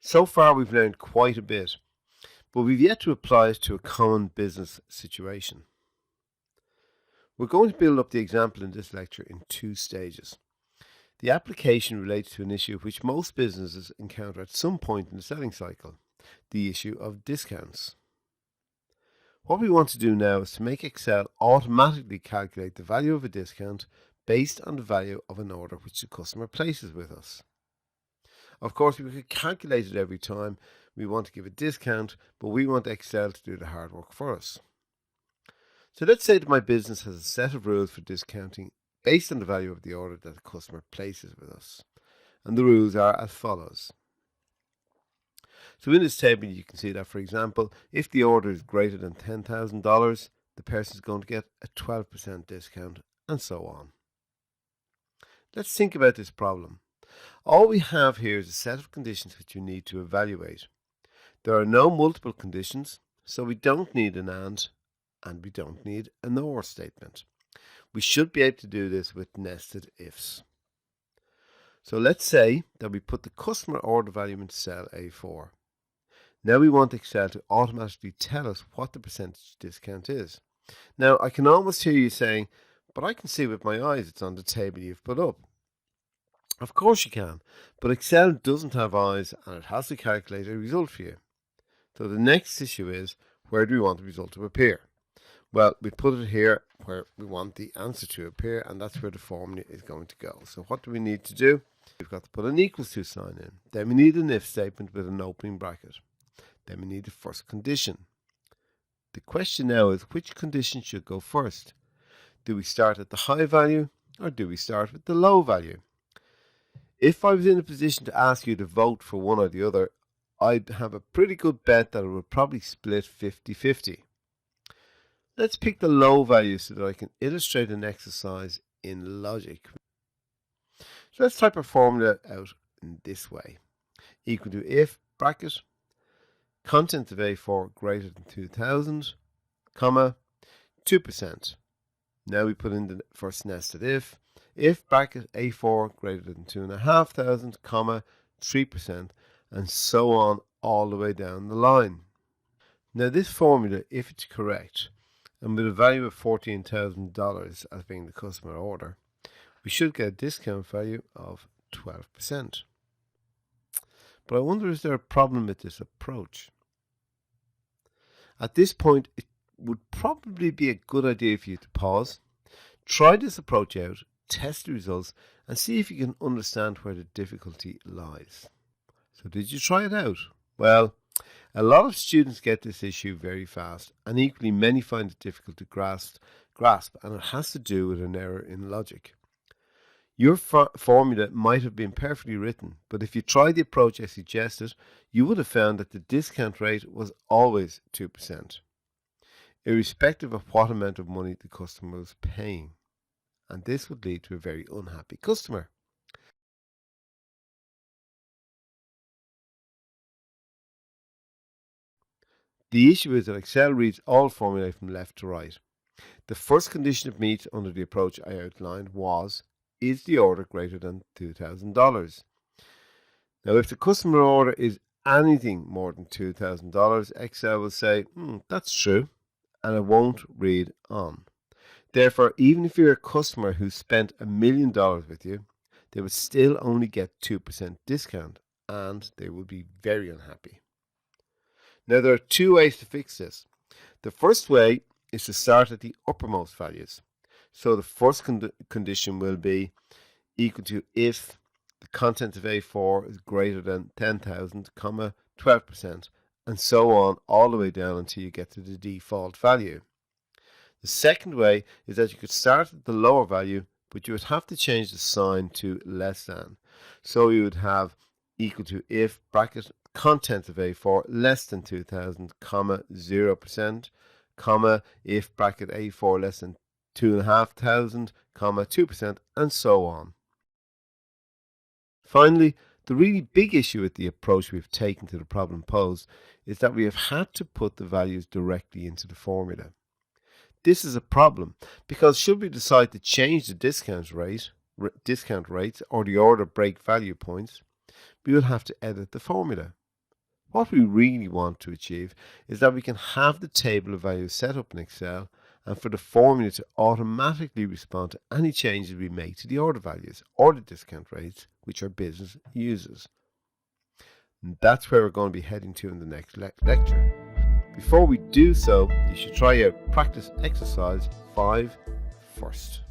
So far we've learned quite a bit, but we've yet to apply it to a common business situation. We're going to build up the example in this lecture in two stages. The application relates to an issue which most businesses encounter at some point in the selling cycle, the issue of discounts. What we want to do now is to make Excel automatically calculate the value of a discount based on the value of an order which the customer places with us. Of course, we could calculate it every time we want to give a discount, but we want Excel to do the hard work for us. So let's say that my business has a set of rules for discounting based on the value of the order that the customer places with us. And the rules are as follows. So in this table you can see that, for example, if the order is greater than $10,000, the person is going to get a 12% discount, and so on. Let's think about this problem. All we have here is a set of conditions which you need to evaluate. There are no multiple conditions, so we don't need an and we don't need an or statement. We should be able to do this with nested ifs. So let's say that we put the customer order value into cell A4. Now we want Excel to automatically tell us what the percentage discount is. Now I can almost hear you saying, but I can see with my eyes it's on the table you've put up. Of course you can, but Excel doesn't have eyes and it has to calculate a result for you. So the next issue is, where do we want the result to appear? Well, we put it here where we want the answer to appear, and that's where the formula is going to go. So what do we need to do? We've got to put an equals to sign in. Then we need an if statement with an opening bracket. Then we need the first condition. The question now is, which condition should go first? Do we start at the high value or do we start with the low value? If I was in a position to ask you to vote for one or the other, I'd have a pretty good bet that it would probably split 50-50. Let's pick the low value so that I can illustrate an exercise in logic. So let's type our formula out in this way. Equal to if bracket content of A4 greater than 2000, comma, 2%. Now we put in the first nested if bracket A4 greater than 2,500, comma, 3%, and so on all the way down the line. Now this formula, if it's correct, and with a value of $14,000 as being the customer order, we should get a discount value of 12%. But I wonder, is there a problem with this approach? At this point, it would probably be a good idea for you to pause, try this approach out, test the results, and see if you can understand where the difficulty lies. So did you try it out? Well, a lot of students get this issue very fast, and equally many find it difficult to grasp, and it has to do with an error in logic. Your formula might have been perfectly written, but if you tried the approach I suggested, you would have found that the discount rate was always 2%, irrespective of what amount of money the customer was paying. And this would lead to a very unhappy customer. The issue is that Excel reads all formulae from left to right. The first condition it meets under the approach I outlined was, is the order greater than $2,000? Now, if the customer order is anything more than $2,000, Excel will say, that's true, and it won't read on. Therefore, even if you're a customer who spent $1 million with you, they would still only get 2% discount, and they would be very unhappy. Now, there are two ways to fix this. The first way is to start at the uppermost values. So the first condition will be equal to if the content of A4 is greater than 10,000, 12%, and so on all the way down until you get to the default value. The second way is that you could start at the lower value, but you would have to change the sign to less than. So you would have equal to if bracket content of A4 less than 2,000, 0%, if bracket A4 less than 2,500, 2%, and so on. Finally, the really big issue with the approach we've taken to the problem posed is that we have had to put the values directly into the formula. This is a problem because should we decide to change the discount rates or the order break value points, we will have to edit the formula. What we really want to achieve is that we can have the table of values set up in Excel and for the formula to automatically respond to any changes we make to the order values or the discount rates which our business uses. And that's where we're going to be heading to in the next lecture. Before we do so, you should try out practice exercise 5 first.